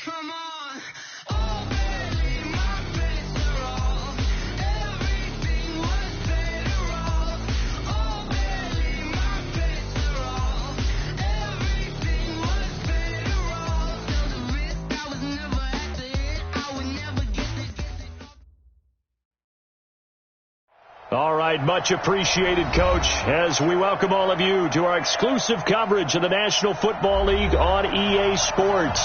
Come on. Oh, baby, my face are all. Everything was better all. Oh, baby, my face are all. Everything was better all. Till the risk, I was never at the hit. I would never get it. All right, much appreciated, Coach, as we welcome all of you to our exclusive coverage of the National Football League on EA Sports.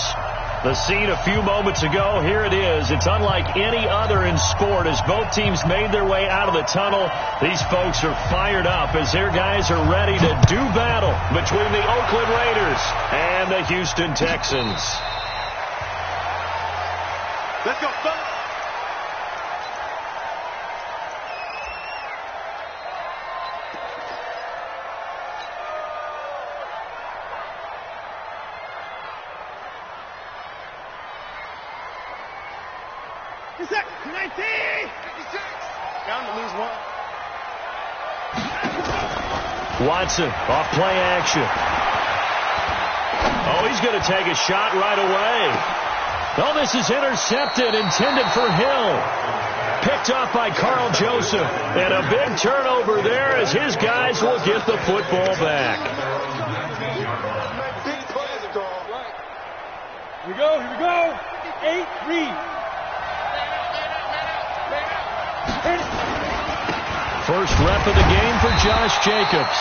The scene a few moments ago, here it is. It's unlike any other in sport as both teams made their way out of the tunnel. These folks are fired up as their guys are ready to do battle between the Oakland Raiders and the Houston Texans. Let's go, fellas. Watson, off play action. Oh, he's going to take a shot right away. Oh, this is intercepted, intended for Hill. Picked off by Carl Joseph. And a big turnover there as his guys will get the football back. Here we go. 8-3. First rep of the game for Josh Jacobs.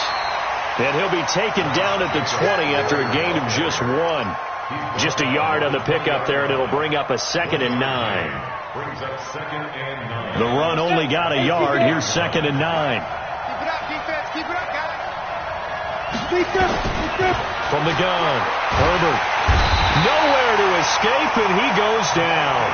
And he'll be taken down at the 20 after a gain of just one. Just a yard on the pickup there, and it'll bring up a 2nd and 9. The run only got a yard. Here's 2nd and 9. Keep it up, defense. Keep it up, guys. Keep up. From the gun, Herbert. Nowhere to escape, and he goes down.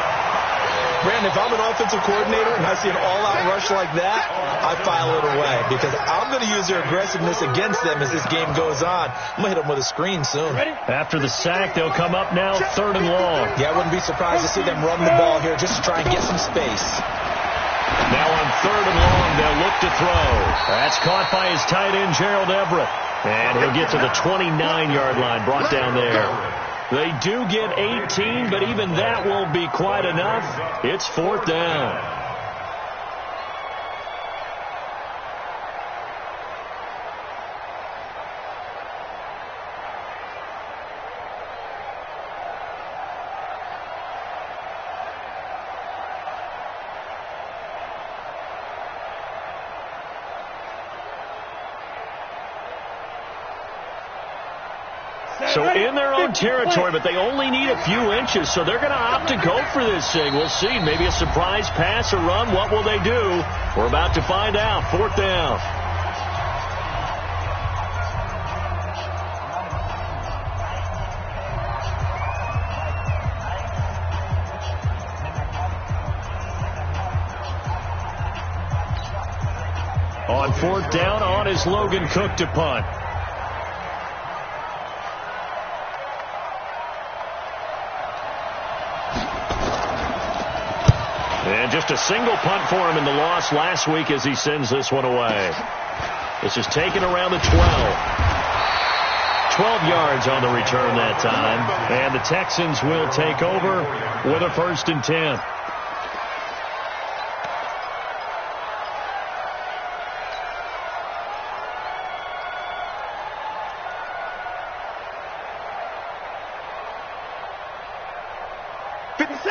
Brandon, if I'm an offensive coordinator and I see an all-out rush like that, I file it away because I'm going to use their aggressiveness against them as this game goes on. I'm going to hit them with a screen soon. After the sack, they'll come up now 3rd and long. Yeah, I wouldn't be surprised to see them run the ball here just to try and get some space. Now on 3rd and long, they'll look to throw. That's caught by his tight end, Gerald Everett. And he'll get to the 29-yard line, brought down there. They do get 18, but even that won't be quite enough. It's 4th down. So in their own territory, but they only need a few inches, so they're going to opt to go for this thing. We'll see. Maybe a surprise pass or run. What will they do? We're about to find out. 4th down. On 4th down, on is Logan Cook to punt. And just a single punt for him in the loss last week as he sends this one away. This is taken around the 12. 12 yards on the return that time. And the Texans will take over with a 1st and 10.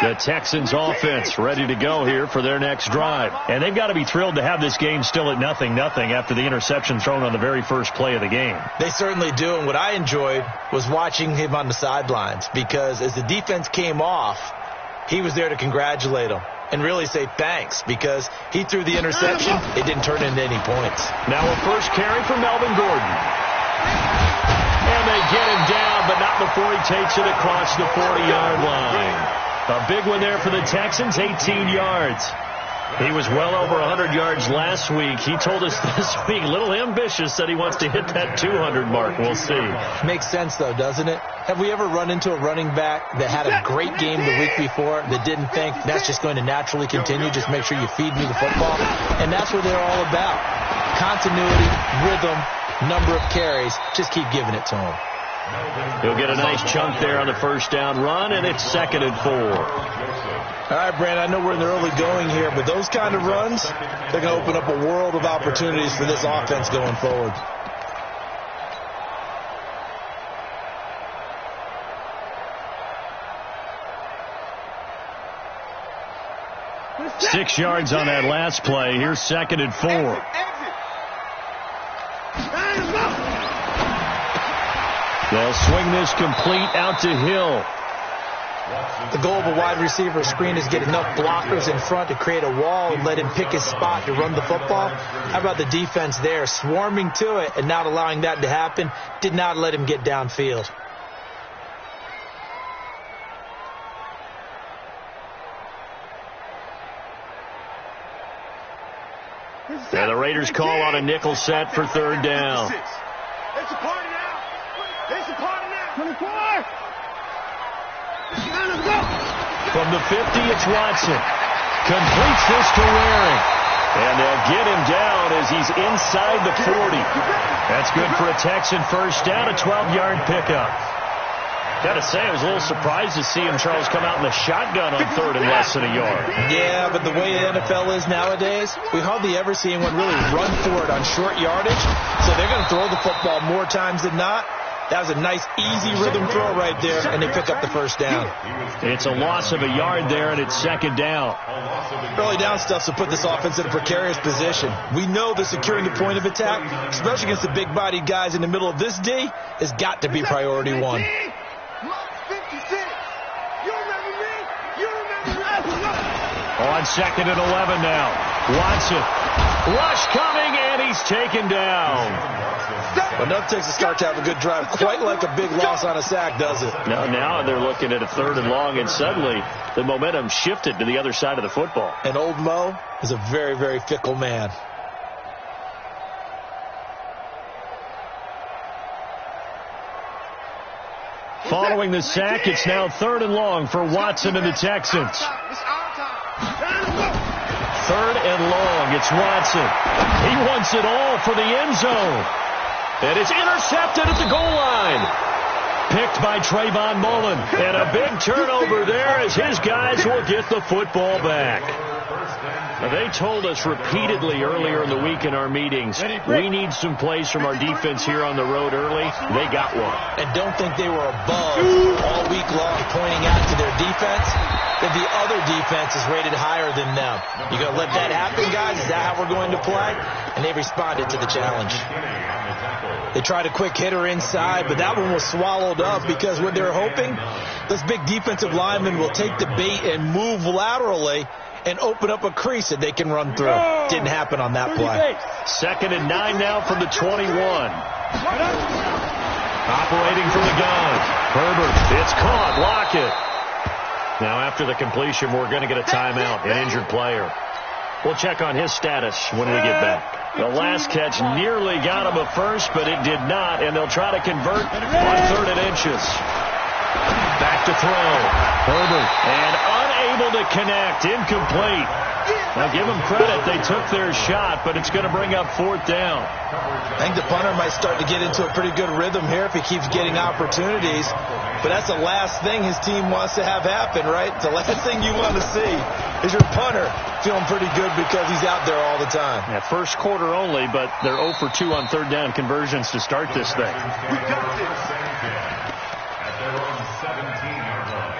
The Texans offense ready to go here for their next drive. And they've got to be thrilled to have this game still at 0-0 after the interception thrown on the very first play of the game. They certainly do. And what I enjoyed was watching him on the sidelines because as the defense came off, he was there to congratulate them and really say thanks because he threw the interception. It didn't turn into any points. Now a first carry for Melvin Gordon. And they get him down, but not before he takes it across the 40-yard line. A big one there for the Texans, 18 yards. He was well over 100 yards last week. He told us this week, a little ambitious, that he wants to hit that 200 mark. We'll see. Makes sense, though, doesn't it? Have we ever run into a running back that had a great game the week before that didn't think that's just going to naturally continue? Just make sure you feed me the football. And that's what they're all about. Continuity, rhythm, number of carries. Just keep giving it to them. He'll get a nice chunk there on the first down run, and it's 2nd and 4. All right, Brand, I know we're in the early going here, but those kind of runs, they're going to open up a world of opportunities for this offense going forward. Six yards on that last play. Here's 2nd and 4. They'll swing this complete out to Hill. The goal of a wide receiver screen is get enough blockers in front to create a wall and let him pick his spot to run the football. How about the defense there, swarming to it and not allowing that to happen? Did not let him get downfield. And the Raiders call on a nickel set for 3rd down. It's a party now. It's a party now. 24. From the 50, it's Watson. Completes this to Waring. And they'll get him down as he's inside the 40. That's good for a Texan first down, a 12-yard pickup. Got to say, I was a little surprised to see him, Charles, come out in the shotgun on 3rd and less than a yard. Yeah, but the way the NFL is nowadays, we hardly ever see anyone really run for it on short yardage. So they're going to throw the football more times than not. That was a nice, easy rhythm throw right there, and they pick up the first down. It's a loss of a yard there, and it's 2nd down. Early down stuff to put this offense in a precarious position. We know that securing the point of attack, especially against the big-bodied guys in the middle of this D, has got to be priority one. On 2nd and 11 now. Watson. Rush coming, and he's taken down. Enough takes to start to have a good drive. Quite like a big loss on a sack, does it? Now they're looking at a 3rd and long, and suddenly the momentum shifted to the other side of the football. And old Mo is a very, very fickle man. Following the sack, it's now 3rd and long for Watson and the Texans. 3rd and long, it's Watson. He wants it all for the end zone. And it's intercepted at the goal line. Picked by Trayvon Mullen. And a big turnover there as his guys will get the football back. They told us repeatedly earlier in the week in our meetings, we need some plays from our defense here on the road early. They got one. And don't think they were above all week long pointing out to their defense that the other defense is rated higher than them. You going to let that happen, guys? Is that how we're going to play? And they responded to the challenge. They tried a quick hitter inside, but that one was swallowed up because what they're hoping, those big defensive linemen will take the bait and move laterally and open up a crease that they can run through. Didn't happen on that play. 2nd and 9 now from the 21. Operating from the gun. Herbert, it's caught. Lockett. Now after the completion, we're going to get a timeout, an injured player. We'll check on his status when we get back. The last catch nearly got him a first, but it did not, and they'll try to convert on 3rd and inches. Back to throw. Herbert, and unable to connect. Incomplete. Now give them credit. They took their shot, but it's going to bring up 4th down. I think the punter might start to get into a pretty good rhythm here if he keeps getting opportunities. But that's the last thing his team wants to have happen, right? The last thing you want to see is your punter feeling pretty good because he's out there all the time. Yeah, first quarter only, but they're 0 for 2 on 3rd down conversions to start this thing. We got this. At their own 17-yard line.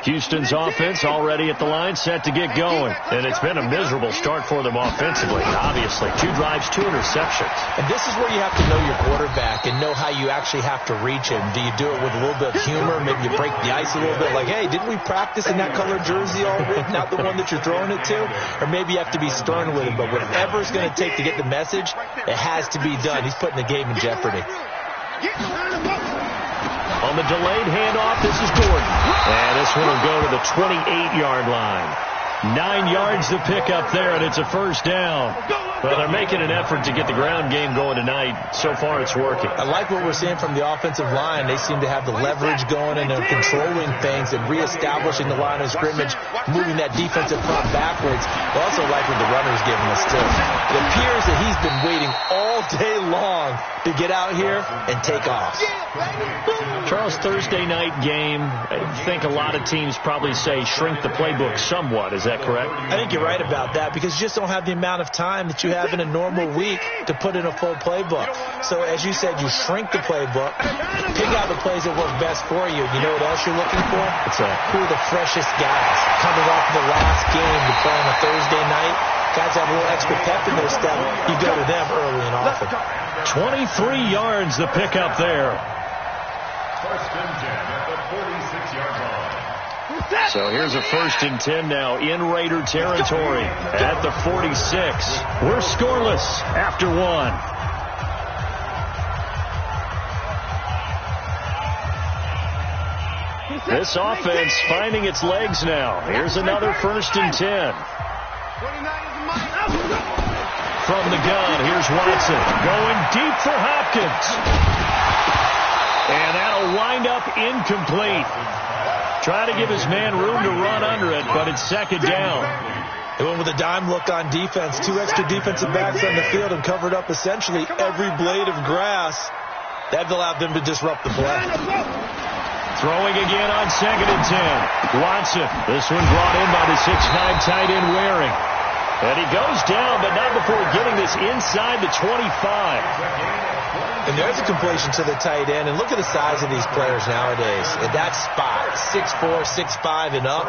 Houston's offense already at the line, set to get going. And it's been a miserable start for them offensively, obviously. 2 drives, 2 interceptions. And this is where you have to know your quarterback and know how you actually have to reach him. Do you do it with a little bit of humor? Maybe you break the ice a little bit like, hey, didn't we practice in that colored jersey already? Not the one that you're throwing it to? Or maybe you have to be stern with him. But whatever it's going to take to get the message, it has to be done. He's putting the game in jeopardy. On the delayed handoff, this is Gordon. And this one will go to the 28-yard line. 9 yards to pick up there, and it's a first down. Well, they're making an effort to get the ground game going tonight. So far, it's working. I like what we're seeing from the offensive line. They seem to have the leverage going, and they're controlling things and reestablishing the line of scrimmage, moving that defensive front backwards. I also like what the runner's giving us, too. It appears that he's been waiting all day long to get out here and take off. Charles, Thursday night game, I think a lot of teams probably say shrink the playbook somewhat. Is that correct? I think you're right about that because you just don't have the amount of time that you have in a normal week to put in a full playbook. So as you said, you shrink the playbook, pick out the plays that work best for you. You know what else you're looking for? Who are the freshest guys coming off the last game to play on a Thursday night? Guys have a little extra pep in their step. You go to them early and often. 23 yards the pickup there. First and 10 at the 46-yard line. So here's a 1st and 10 now in Raider territory at the 46. We're scoreless after 1. This offense finding its legs now. Here's another 1st and 10. From the gun, here's Watson going deep for Hopkins. And that'll wind up incomplete. Try to give his man room to run under it, but it's 2nd down. They went with a dime look on defense. 2 extra defensive backs on the field and covered up essentially every blade of grass. That allowed them to disrupt the play. Throwing again on 2nd and 10. Watson, this one brought in by the 6'9" tight end Waring. And he goes down, but not before getting this inside the 25. And there's a completion to the tight end. And look at the size of these players nowadays. At that spot, 6'4", 6'5", and up.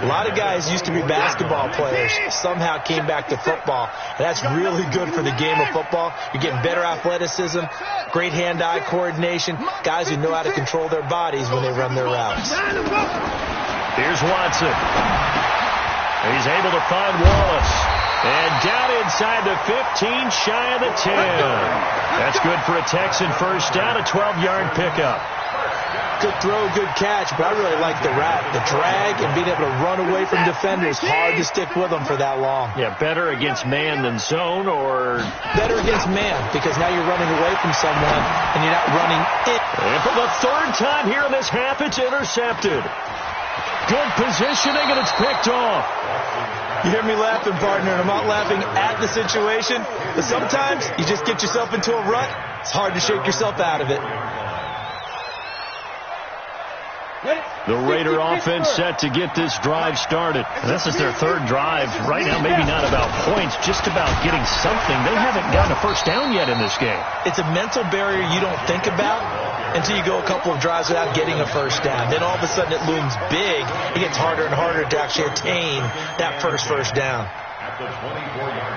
A lot of guys used to be basketball players, somehow came back to football. And that's really good for the game of football. You're getting better athleticism, great hand-eye coordination, guys who know how to control their bodies when they run their routes. Here's Watson. He's able to find Wallace. And down inside the 15, shy of the 10. That's good for a Texan first down, a 12-yard pickup. Good throw, good catch, but I really like the route. The drag and being able to run away from defenders. Hard to stick with them for that long. Yeah, better against man than zone, or better against man, because now you're running away from someone and you're not running in. And for the 3rd time here in this half, it's intercepted. Good positioning, and it's picked off. You hear me laughing, partner, and I'm not laughing at the situation, but sometimes you just get yourself into a rut. It's hard to shake yourself out of it. The Raider offense set to get this drive started. And this is their 3rd drive. Right now, maybe not about points, just about getting something. They haven't gotten a first down yet in this game. It's a mental barrier you don't think about until you go a couple of drives without getting a first down. Then all of a sudden it looms big. It gets harder and harder to actually attain that first down. At the 24-yard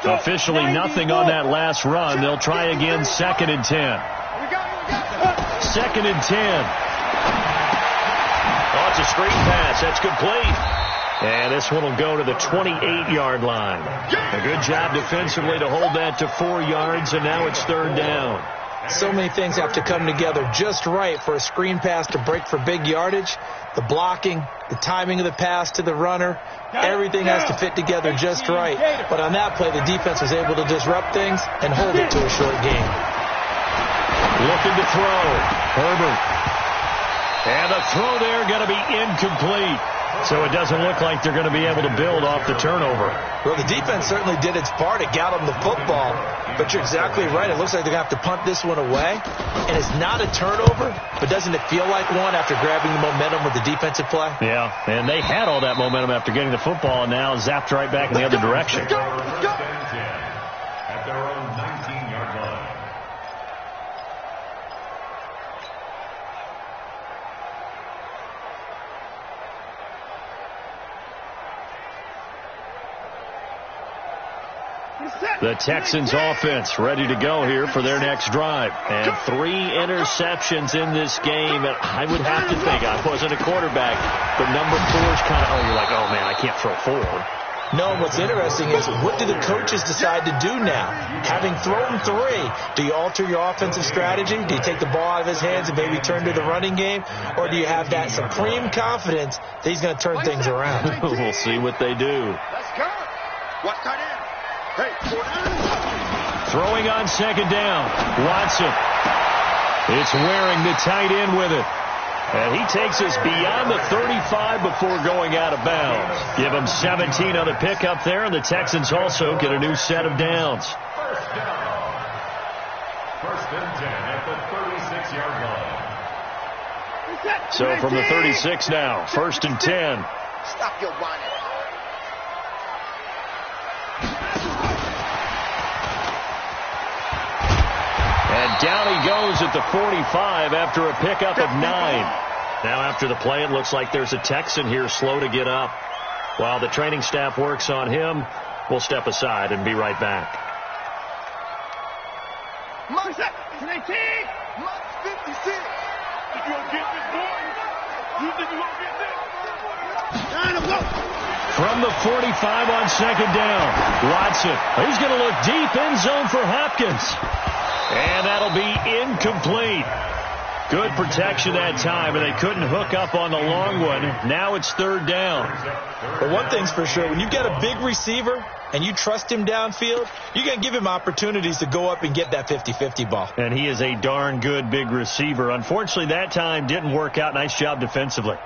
line. Officially nothing on that last run. They'll try again 2nd and 10. 2nd and 10. Oh, it's a screen pass. That's complete. And this one will go to the 28-yard line. A good job defensively to hold that to 4 yards, and now it's 3rd down. So many things have to come together just right for a screen pass to break for big yardage. The blocking, the timing of the pass to the runner, everything has to fit together just right. But on that play, the defense was able to disrupt things and hold it to a short game. Looking to throw. Herbert. And the throw there going to be incomplete. So it doesn't look like they're going to be able to build off the turnover. Well, the defense certainly did its part. It got them the football. But you're exactly right. It looks like they're going to have to punt this one away. And it's not a turnover, but doesn't it feel like one after grabbing the momentum with the defensive play? Yeah, and they had all that momentum after getting the football and now zapped right back in the other direction. First and 10 at their own 19-yard line. The Texans offense ready to go here for their next drive. And 3 interceptions in this game. And I would have to think, I wasn't a quarterback, but number 4 is kind of, you're like, oh man, I can't throw 4. No, what's interesting is what do the coaches decide to do now? Having thrown 3, do you alter your offensive strategy? Do you take the ball out of his hands and maybe turn to the running game? Or do you have that supreme confidence that he's going to turn things around? We'll see what they do. Let's go. Watch tight end. Hey, Throwing on second down. Watson. It's wearing the tight end with it. And he takes us beyond the 35 before going out of bounds. Give him 17 on the pickup there, and the Texans also get a new set of downs. First down. First and 10 at the 36-yard line. So from the 36 now, first and 10. Stop your whining. And down he goes at the 45 after a pickup of 9. Now after the play, it looks like there's a Texan here slow to get up. While the training staff works on him, we'll step aside and be right back. Mark 19. Mark 56. You gonna get this, boy? You think you gonna get this? From the 45 on second down, Watson. He's going to look deep end zone for Hopkins. And that'll be incomplete. Good protection that time, and they couldn't hook up on the long one. Now it's third down. But one thing's for sure, when you've got a big receiver and you trust him downfield, you're going to give him opportunities to go up and get that 50-50 ball. And he is a darn good big receiver. Unfortunately, that time didn't work out. Nice job defensively.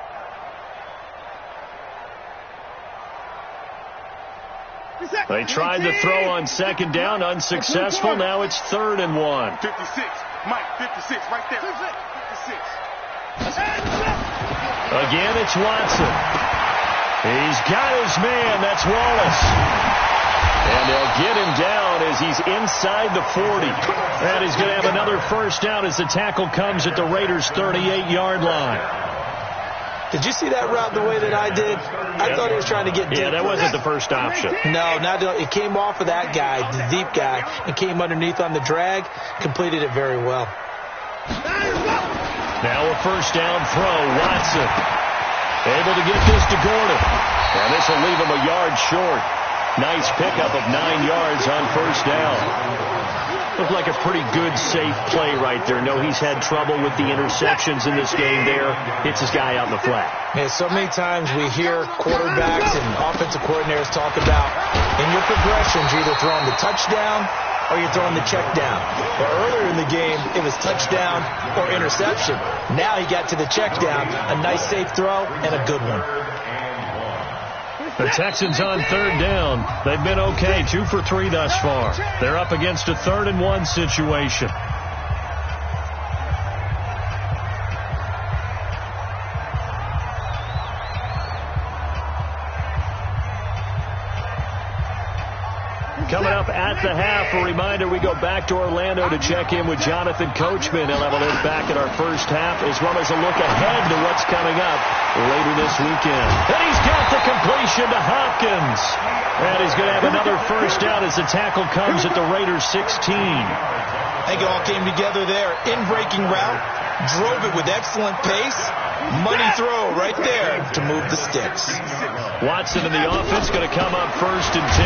They tried to throw on second down, unsuccessful. Now it's 3rd and 1. 56. Mike, 56, right there. 56. Again, it's Watson. He's got his man. That's Wallace. And they'll get him down as he's inside the 40. And he's going to have another first down as the tackle comes at the Raiders' 38-yard line. Did you see that route the way that I did? I thought he was trying to get deep. Yeah, that wasn't the first option. No, it came off of that guy, the deep guy, and came underneath on the drag. Completed it very well. Now a first down throw. Watson able to get this to Gordon. And this will leave him a yard short. Nice pickup of 9 yards on first down. Looked like a pretty good, safe play right there. No, he's had trouble with the interceptions in this game there. Hits his guy out in the flat. Man, so many times we hear quarterbacks and offensive coordinators talk about in your progressions, you're either throwing the touchdown or you're throwing the check down. But earlier in the game, it was touchdown or interception. Now he got to the check down, a nice safe throw, and a good one. The Texans on third down. They've been okay, 2 for 3 thus far. They're up against a 3rd and 1 situation. Coming up at the half, a reminder, we go back to Orlando to check in with Jonathan Coachman. He'll have a look back at our first half, as well as a look ahead to what's coming up later this weekend. And he's got the completion to Hopkins. And he's going to have another first down as the tackle comes at the Raiders' 16. I think it all came together there. In-breaking route, drove it with excellent pace. Money throw right there to move the sticks. Watson in the offense going to come up first and 10.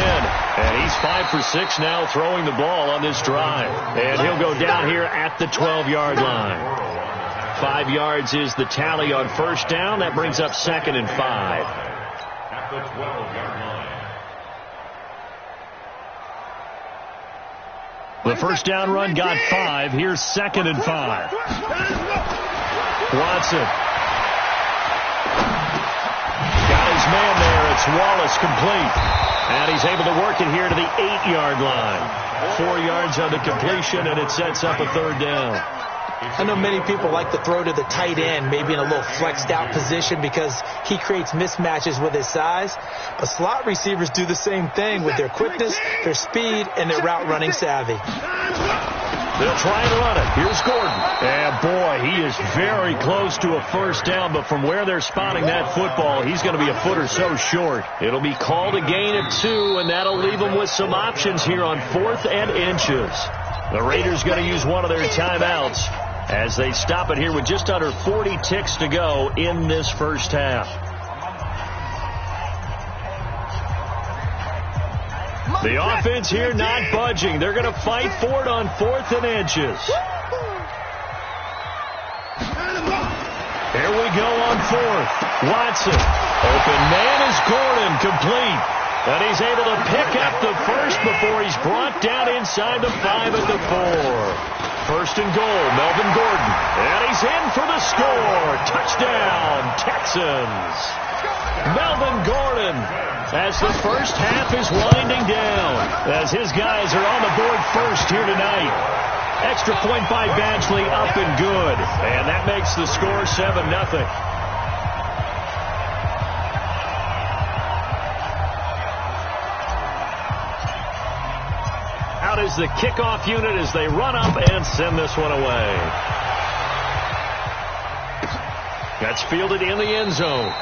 And he's 5 for 6 now throwing the ball on this drive. And he'll go down here at the 12-yard line. 5 yards is the tally on first down. That brings up 2nd and 5. At the 12-yard line. The first down run got 5. Here's 2nd and 5. Watson. Got his man there. It's Wallace complete. And he's able to work it here to the 8-yard line. 4 yards on the completion, and it sets up a 3rd down. I know many people like to throw to the tight end, maybe in a little flexed out position because he creates mismatches with his size. But slot receivers do the same thing with their quickness, their speed, and their route running savvy. They'll try and run it. Here's Gordon. And boy, he is very close to a first down, but from where they're spotting that football, he's going to be a foot or so short. It'll be called a gain of 2, and that'll leave them with some options here on 4th and inches. The Raiders going to use one of their timeouts as they stop it here with just under 40 ticks to go in this first half. The offense here not budging. They're going to fight for it on 4th and inches. Here we go on 4th. Watson. Open man is Gordon, complete. And he's able to pick up the first before he's brought down inside the 5 at the 4. 1st and goal, Melvin Gordon. And he's in for the score. Touchdown, Texans. Melvin Gordon, as the first half is winding down, as his guys are on the board first here tonight. Extra point by Badgley, up and good. And that makes the score 7-0. Out is the kickoff unit as they run up and send this one away. That's fielded in the end zone.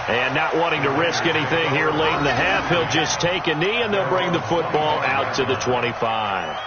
And not wanting to risk anything here late in the half, he'll just take a knee and they'll bring the football out to the 25.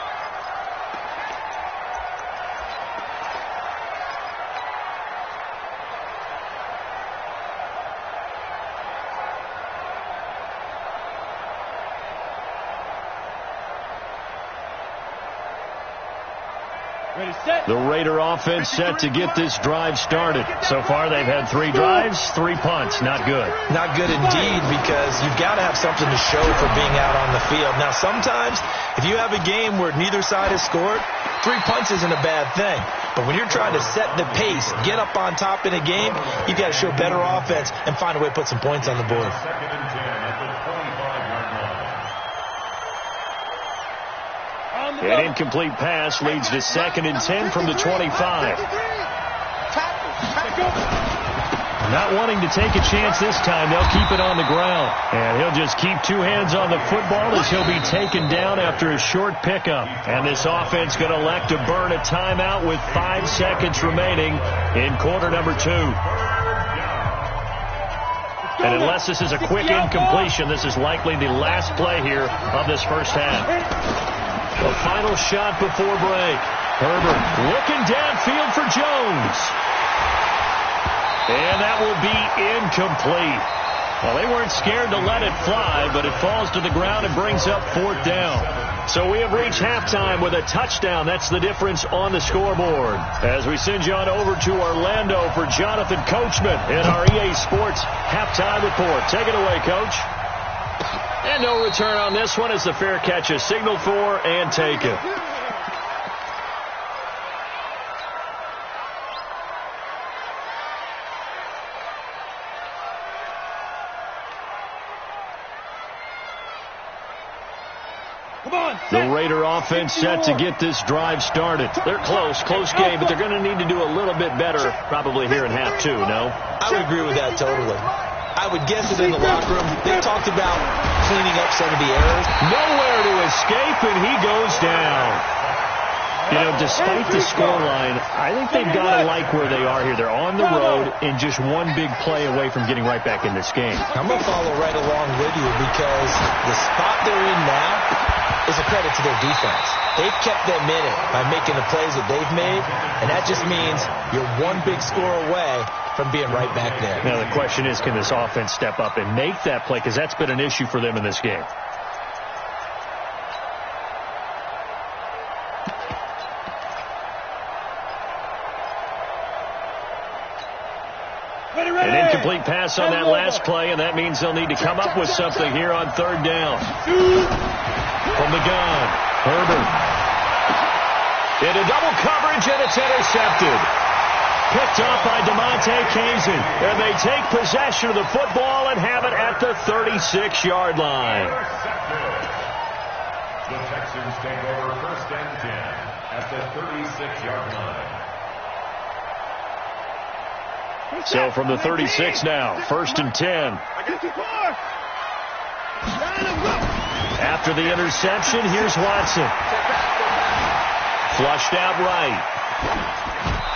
The Raider offense set to get this drive started. So far, they've had 3 drives, 3 punts. Not good. Not good indeed, because you've got to have something to show for being out on the field. Now, sometimes, if you have a game where neither side has scored, 3 punts isn't a bad thing. But when you're trying to set the pace, get up on top in a game, you've got to show better offense and find a way to put some points on the board. An incomplete pass leads to 2nd and 10 from the 25. Not wanting to take a chance this time, they'll keep it on the ground. And he'll just keep 2 hands on the football as he'll be taken down after a short pickup. And this offense going to elect to burn a timeout with 5 seconds remaining in quarter number 2. And unless this is a quick incompletion, this is likely the last play here of this first half. The final shot before break. Herbert looking downfield for Jones. And that will be incomplete. Well, they weren't scared to let it fly, but it falls to the ground and brings up 4th down. So we have reached halftime with a touchdown. That's the difference on the scoreboard. As we send you on over to Orlando for Jonathan Coachman in our EA Sports halftime report. Take it away, Coach. And no return on this one as the fair catch is signaled for and taken. The Raider offense set to get this drive started. They're close game, but they're going to need to do a little bit better probably here in half 2, no? I would agree with that totally. I would guess that in the locker room, they talked about cleaning up some of the errors. Nowhere to escape, and he goes down. You know, despite the scoreline, I think they've got to like where they are here. They're on the road and just one big play away from getting right back in this game. I'm going to follow right along with you because the spot they're in now is a credit to their defense. They've kept them in it by making the plays that they've made, and that just means you're one big score away from being right back there. Now, the question is, can this offense step up and make that play? Because that's been an issue for them in this game. An incomplete pass on that last play, and that means they'll need to come up with something here on 3rd down. From the gun, Herbert. Into double coverage, and it's intercepted. Picked off by DeMonte Kazin. And they take possession of the football and have it at the 36-yard line. The Texans take over 1st and 10 at the 36-yard line. So from the 36 now, 1st and 10. After the interception, here's Watson. Flushed out right.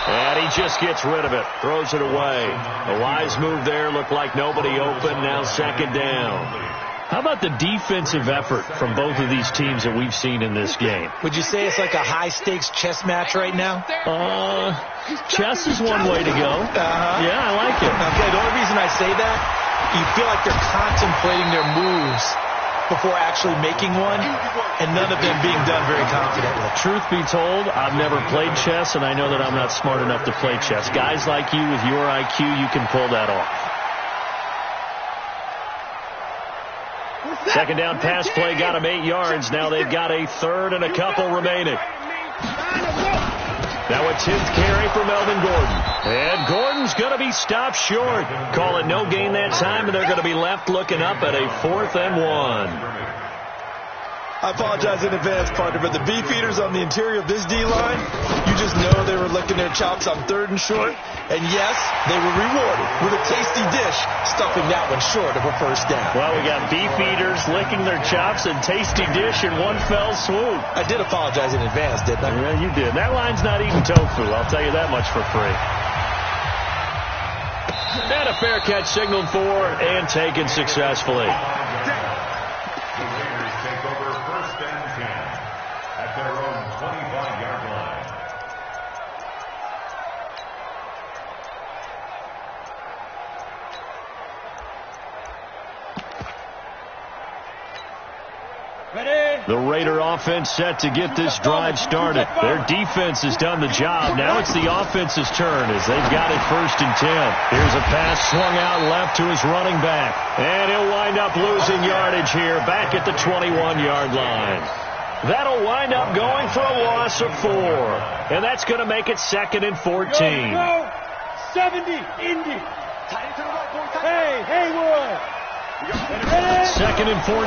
And he just gets rid of it. Throws it away. A wise move there. Looked like nobody open. Now 2nd down. How about the defensive effort from both of these teams that we've seen in this game? Would you say it's like a high-stakes chess match right now? Chess is one way to go. Yeah, I like it. Okay, the only reason I say that, you feel like they're contemplating their moves before actually making one, and none of them being done very confidently. Truth be told, I've never played chess, and I know that I'm not smart enough to play chess. Guys like you with your IQ, you can pull that off. Second down pass play got him 8 yards. Now they've got a third and a couple remaining. Now a 10th carry for Melvin Gordon. And Gordon's going to be stopped short. Call it no gain that time, and they're going to be left looking up at a 4th and 1. I apologize in advance, partner, but the beefeaters on the interior of this D-line, you just know they were licking their chops on 3rd and short. And yes, they were rewarded with a tasty dish, stuffing that one short of a first down. Well, we got beefeaters licking their chops and tasty dish in one fell swoop. I did apologize in advance, didn't I? Yeah, you did. That line's not eating tofu, I'll tell you that much for free. And a fair catch signaled for and taken successfully. The Raiders take over 1st and 10 at their own 25-yard line. Ready? The Raider offense set to get this drive started. Their defense has done the job. Now it's the offense's turn as they've got it 1st and 10. Here's a pass swung out left to his running back. And he'll wind up losing yardage here back at the 21-yard line. That'll wind up going for a loss of 4. And that's going to make it 2nd and 14. Go. 70, Indy. Hey, Haywood. Ready? 2nd and 14.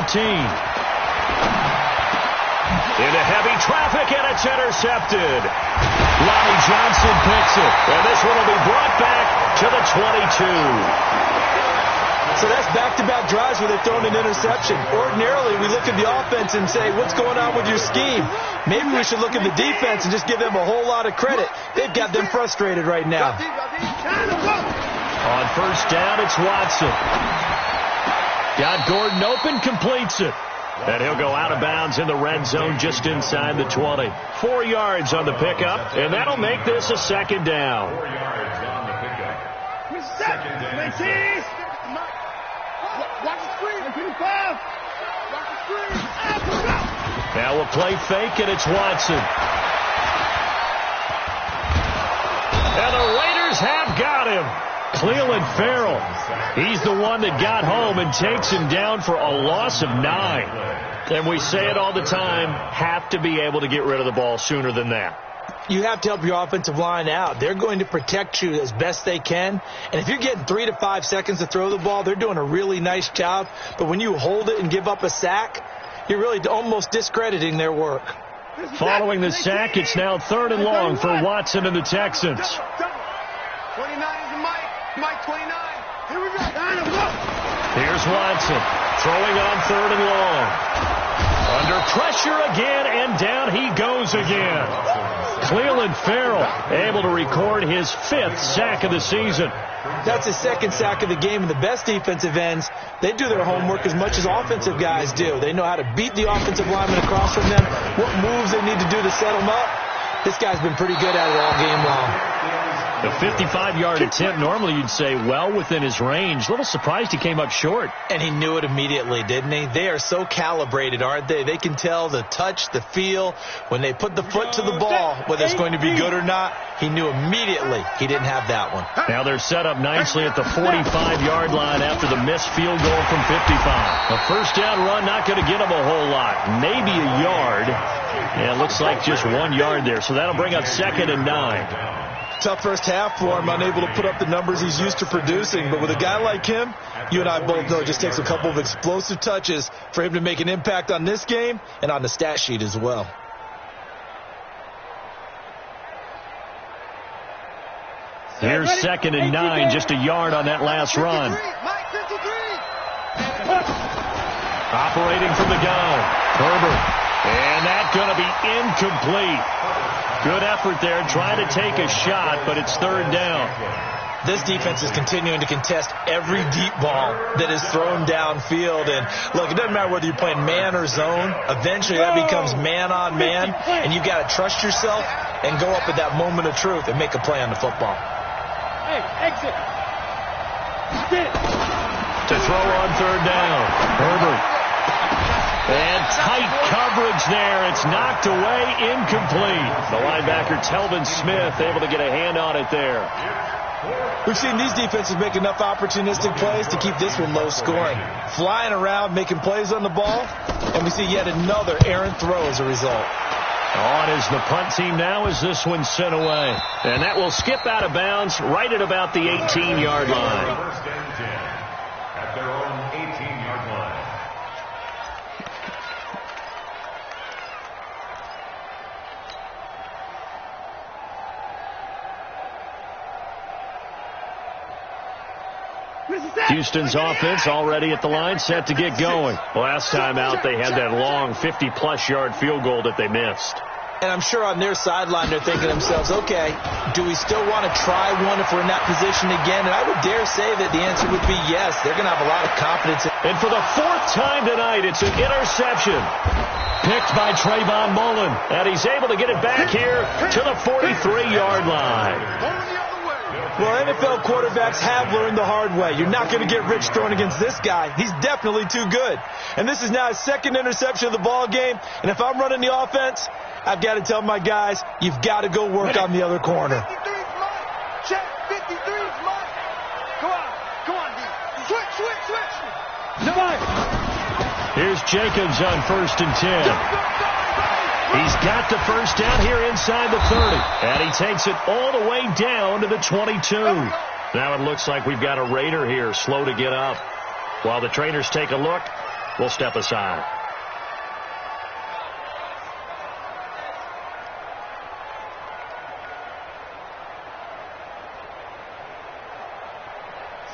Into heavy traffic, and it's intercepted. Lonnie Johnson picks it, and this one will be brought back to the 22. So that's back-to-back drives where they've thrown an interception. Ordinarily, we look at the offense and say, what's going on with your scheme? Maybe we should look at the defense and just give them a whole lot of credit. They've got them frustrated right now. On 1st down, it's Watson. Got Gordon open, completes it. And he'll go out of bounds in the red zone just inside the 20. 4 yards on the pickup, and that'll make this a 2nd down. 4 yards on the pickup. 2nd and 6. Watch the screen. Watch the screen. Now a play fake, and it's Watson. And the Raiders have got him. Cleveland Farrell. He's the one that got home and takes him down for a loss of 9. And we say it all the time, have to be able to get rid of the ball sooner than that. You have to help your offensive line out. They're going to protect you as best they can. And if you're getting 3 to 5 seconds to throw the ball, they're doing a really nice job. But when you hold it and give up a sack, you're really almost discrediting their work. Following the sack, it's now 3rd and long for Watson and the Texans. 29 is the Mike. Mike 29. Here we go. Here's Watson throwing on 3rd and long. Under pressure again, and down he goes again. Cleveland Farrell able to record his 5th sack of the season. That's his 2nd sack of the game, and the best defensive ends, they do their homework as much as offensive guys do. They know how to beat the offensive lineman across from them, what moves they need to do to set them up. This guy's been pretty good at it all game long. The 55-yard attempt, normally you'd say well within his range. A little surprised he came up short. And he knew it immediately, didn't he? They are so calibrated, aren't they? They can tell the touch, the feel. When they put the foot to the ball, whether it's going to be good or not, he knew immediately he didn't have that one. Now they're set up nicely at the 45-yard line after the missed field goal from 55. A 1st down run not going to get him a whole lot. Maybe a yard. Yeah, it looks like just 1 yard there. So that'll bring up 2nd and 9. Tough first half for him, unable to put up the numbers he's used to producing. But with a guy like him, you and I both know it just takes a couple of explosive touches for him to make an impact on this game and on the stat sheet as well. Here's 2nd and 9, just a yard on that last run. Operating from the gun, Herbert. And that's going to be incomplete. Good effort there, trying to take a shot, but it's 3rd down. This defense is continuing to contest every deep ball that is thrown downfield. And, look, it doesn't matter whether you're playing man or zone. Eventually that becomes man on man, and you've got to trust yourself and go up at that moment of truth and make a play on the football. Hey, exit. Spit. To throw on 3rd down, Herbert. And tight coverage there. It's knocked away, incomplete. The linebacker, Telvin Smith, able to get a hand on it there. We've seen these defenses make enough opportunistic plays to keep this one low scoring. Flying around, making plays on the ball, and we see yet another errant throw as a result. On is the punt team now as this one's sent away. And that will skip out of bounds right at about the 18-yard line. First and 10 at their own 18-yard line. Houston's offense already at the line, set to get going. Last time out, they had that long 50-plus yard field goal that they missed. And I'm sure on their sideline they're thinking to themselves, okay, do we still want to try one if we're in that position again? And I would dare say that the answer would be yes. They're going to have a lot of confidence. And for the fourth time tonight, it's an interception. Picked by Trayvon Mullen. And he's able to get it back here to the 43-yard line. Well, NFL quarterbacks have learned the hard way. You're not going to get rich throwing against this guy. He's definitely too good. And this is now his second interception of the ball game. And if I'm running the offense, I've got to tell my guys, you've got to go work on the other corner. 53's mine. Check. 53's mine. Come on, D. Switch. Here's Jacobs on 1st and 10. He's got the first down here inside the 30. And he takes it all the way down to the 22. Now it looks like we've got a Raider here, slow to get up. While the trainers take a look, we'll step aside.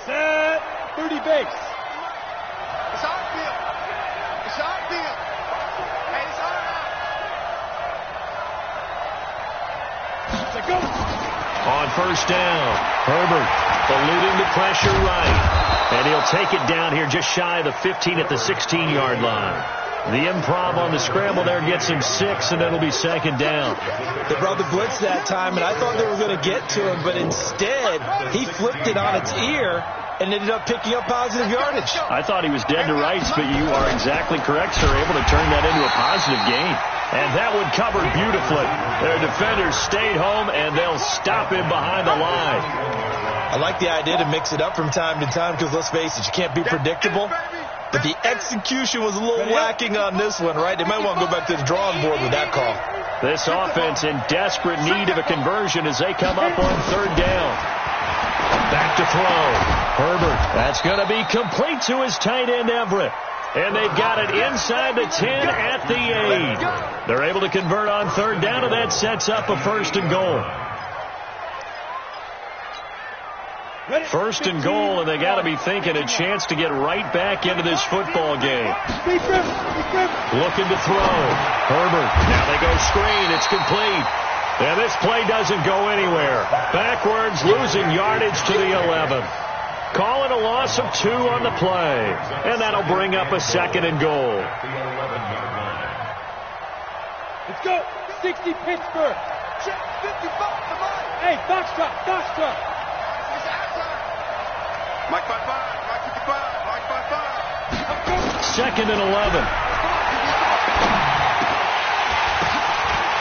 Set. 30 base. It's our field. It's our field. Hey, it's our house. Go. On first down, Herbert eluding the pressure right. And he'll take it down here just shy of the 15 at the 16-yard line. The improv on the scramble there gets him 6, and it'll be second down. They brought the blitz that time, and I thought they were going to get to him, but instead he flipped it on its ear and ended up picking up positive yardage. I thought he was dead to rights, but you are exactly correct, sir. Able to turn that into a positive gain. And that one covered beautifully. Their defenders stayed home, and they'll stop him behind the line. I like the idea to mix it up from time to time because, let's face it, you can't be predictable. But the execution was a little lacking on this one, right? They might want to go back to the drawing board with that call. This offense in desperate need of a conversion as they come up on third down. Back to throw. Herbert. That's going to be complete to his tight end, Everett. And they've got it inside the 10 at the 8. They're able to convert on third down, and that sets up a 1st and goal. 1st and goal, and they got to be thinking a chance to get right back into this football game. Looking to throw. Herbert. Now they go screen. It's complete. And this play doesn't go anywhere. Backwards, losing yardage to the 11. Call it a loss of 2 on the play. And that'll bring up a 2nd and goal. Let's go. 60 Pittsburgh. Check. 55 to mine. Hey, Foxtrot. It's outside. Mike 55. Mike 55. Mike 55. 2nd and 11.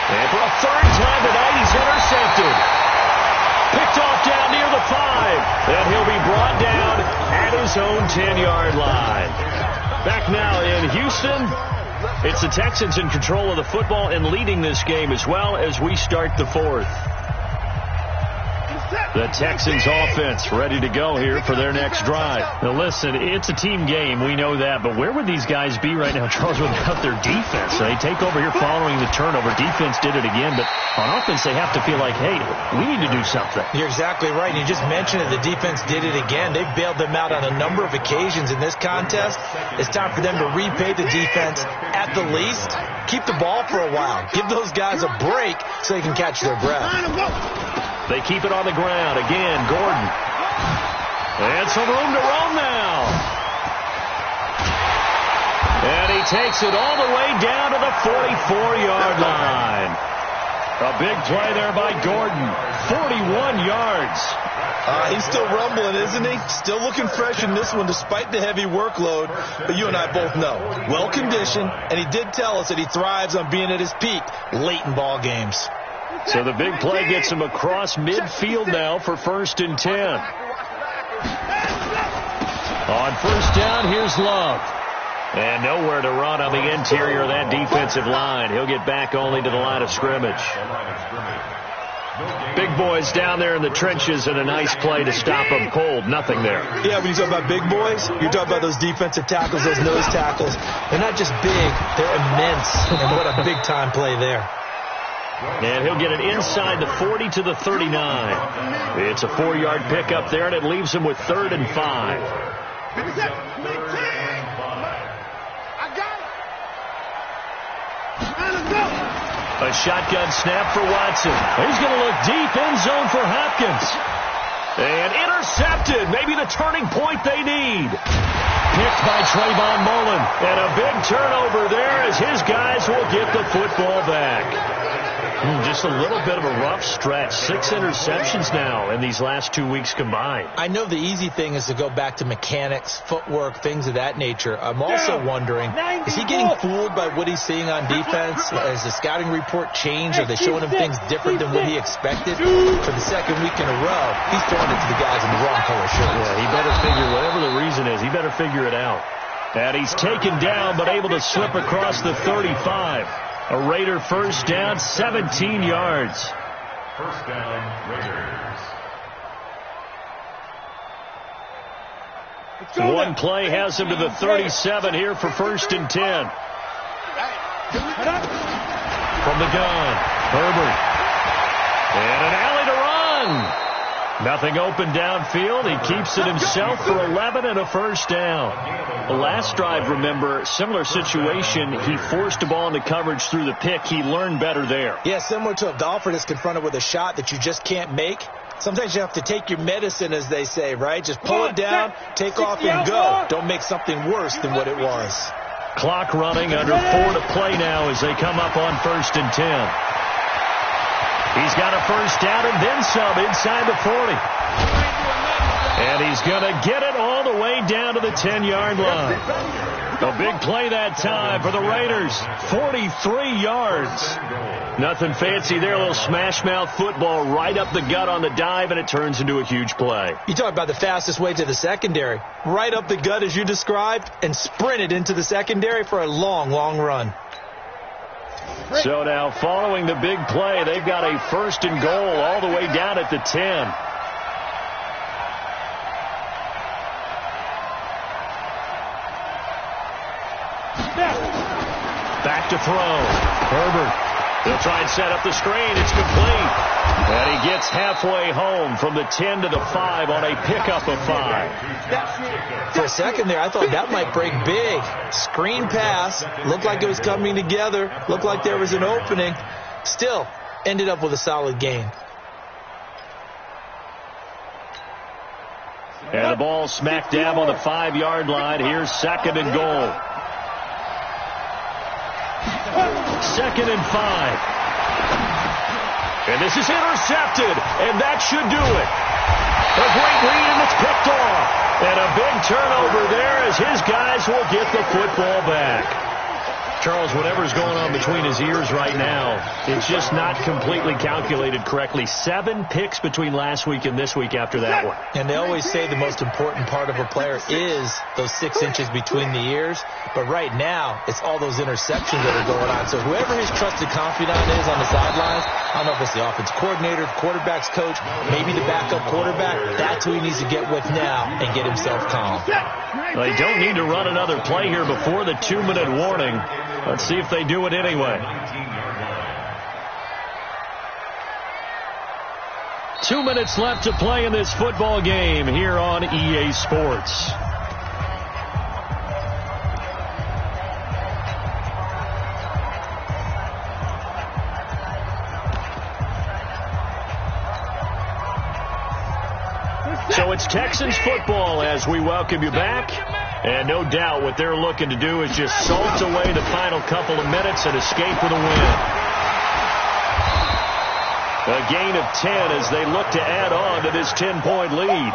And for a 3rd time tonight, he's intercepted. Picked off down near the 5. And he'll be brought down at his own 10-yard line. Back now in Houston, it's the Texans in control of the football and leading this game as well as we start the 4th. The Texans offense ready to go here for their next drive. Now listen, it's a team game. We know that. But where would these guys be right now, Charles, without their defense? They take over here following the turnover. Defense did it again. But on offense, they have to feel like, hey, we need to do something. You're exactly right. You just mentioned it. The defense did it again. They bailed them out on a number of occasions in this contest. It's time for them to repay the defense at the least. Keep the ball for a while. Give those guys a break so they can catch their breath. They keep it on the ground. Again, Gordon. And some room to roam now. And he takes it all the way down to the 44-yard line. A big play there by Gordon. 41 yards. He's still rumbling, isn't he? Still looking fresh in this one despite the heavy workload. But you and I both know, well-conditioned, and he did tell us that he thrives on being at his peak late in ball games. So the big play gets him across midfield now for 1st and 10. On 1st down, here's Love. And nowhere to run on the interior of that defensive line. He'll get back only to the line of scrimmage. Big boys down there in the trenches, and a nice play to stop them cold. Nothing there. Yeah, when you talk about big boys, you're talking about those defensive tackles, those nose tackles. They're not just big, they're immense. And what a big-time play there. And he'll get it inside the 40 to the 39. It's a 4-yard pickup there, and it leaves him with 3rd and 5. A shotgun snap for Watson. He's going to look deep end zone for Hopkins. And intercepted. Maybe the turning point they need. Picked by Trayvon Mullen. And a big turnover there as his guys will get the football back. Just a little bit of a rough stretch. 6 interceptions now in these last 2 weeks combined. I know the easy thing is to go back to mechanics, footwork, things of that nature. I'm also wondering, is he getting fooled by what he's seeing on defense? Has the scouting report changed? Are they showing him things different than what he expected? For the 2nd week in a row, he's throwing it to the guys in the wrong color shirts. Yeah, he better figure, whatever the reason is, he better figure it out. And he's taken down, but able to slip across the 35. A Raider 1st down, 17 yards. 1st down, Raiders. One play has him to the 37 here for 1st and 10. From the gun, Herbert. And an alley to run. Nothing open downfield. He keeps it himself for 11 and a 1st down. The last drive, remember, similar situation. He forced a ball into coverage through the pick. He learned better there. Yeah, similar to a golfer that's confronted with a shot that you just can't make. Sometimes you have to take your medicine, as they say, right? Just pull it down, take off, and go. Don't make something worse than what it was. Clock running, under 4 to play now as they come up on 1st and 10. He's got a 1st down and then some inside the 40. And he's going to get it all the way down to the 10-yard line. A big play that time for the Raiders. 43 yards. Nothing fancy there. A little smash-mouth football right up the gut on the dive, and it turns into a huge play. You talk about the fastest way to the secondary. Right up the gut, as you described, and sprinted into the secondary for a long, long run. So now, following the big play, they've got a 1st and goal all the way down at the 10. Back to throw. Herbert. He'll try and set up the screen. It's complete. And he gets halfway home from the 10 to the 5 on a pickup of 5. For a second there, I thought that might break big. Screen pass. Looked like it was coming together. Looked like there was an opening. Still, ended up with a solid gain. And the ball smack dab on the 5-yard line. Here's 2nd and goal. 2nd and 5. And this is intercepted, and that should do it. A great read, and it's picked off. And a big turnover there as his guys will get the football back. Charles, whatever's going on between his ears right now, it's just not completely calculated correctly. 7 picks between last week and this week after that one. And they always say the most important part of a player is those 6 inches between the ears. But right now, it's all those interceptions that are going on. So whoever his trusted confidant is on the sidelines, I don't know if it's the offense coordinator, the quarterback's coach, maybe the backup quarterback, that's who he needs to get with now and get himself calm. They don't need to run another play here before the 2-minute warning. Let's see if they do it anyway. 2 minutes left to play in this football game here on EA Sports. So it's Texans football as we welcome you back. And no doubt what they're looking to do is just salt away the final couple of minutes and escape with a win. A gain of 10 as they look to add on to this 10-point lead.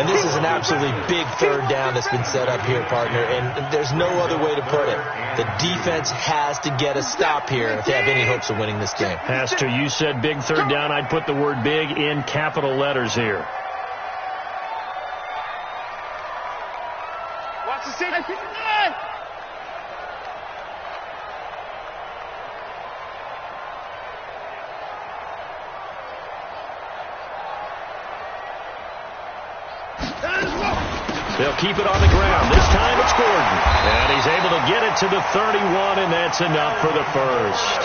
And this is an absolutely big third down that's been set up here, partner, and there's no other way to put it. The defense has to get a stop here if they have any hopes of winning this game. Pastor, you said big third down. I'd put the word big in capital letters here. Watch the city. They'll keep it on the ground. This time it's Gordon. And he's able to get it to the 31, and that's enough for the first.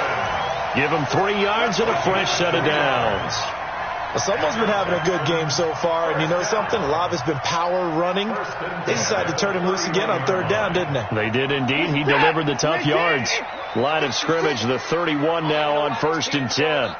Give him 3 yards and a fresh set of downs. Well, someone's been having a good game so far, and you know something? A lot of it's been power running. They decided to turn him loose again on third down, didn't they? They did indeed. He delivered the tough yards. Line of scrimmage, the 31 now on 1st and 10.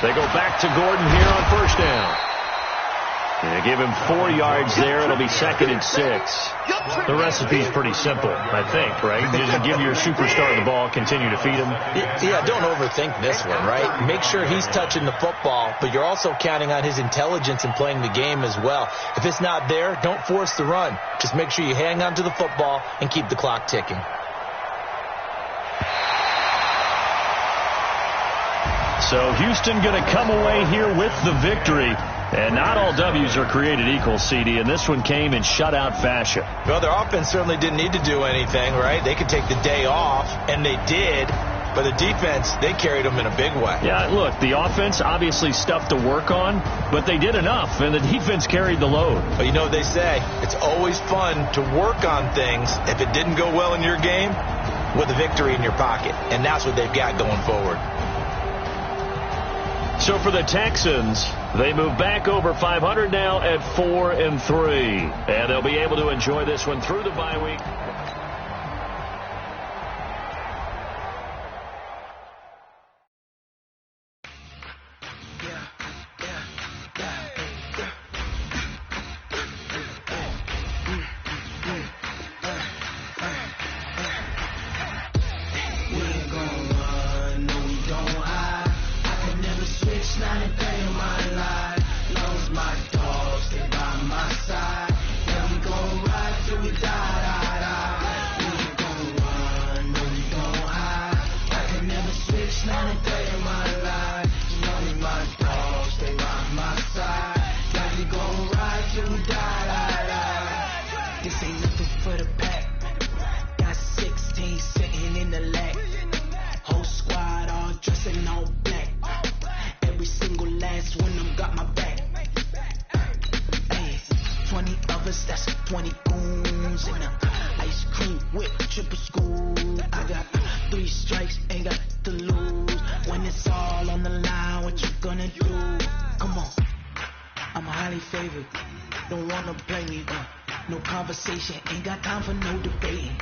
They go back to Gordon here on 1st down. They give him 4 yards there. It'll be 2nd and 6. The recipe's pretty simple, I think, right? Just give your superstar the ball, continue to feed him. Yeah, don't overthink this one, right? Make sure he's touching the football, but you're also counting on his intelligence in playing the game as well. If it's not there, don't force the run. Just make sure you hang on to the football and keep the clock ticking. So Houston going to come away here with the victory. And not all W's are created equal, CD, and this one came in shutout fashion. Well, their offense certainly didn't need to do anything, right? They could take the day off, and they did. But the defense, they carried them in a big way. Yeah, look, the offense, obviously stuff to work on, but they did enough, and the defense carried the load. But you know what they say, it's always fun to work on things if it didn't go well in your game with a victory in your pocket. And that's what they've got going forward. So for the Texans, they move back over 500 now at 4-3. And they'll be able to enjoy this one through the bye week. That's 20 goons and ice cream whip, triple school. I got 3 strikes, ain't got to lose. When it's all on the line, what you gonna do? Come on, I'm highly favored. Don't wanna play me, no conversation, ain't got time for no debating.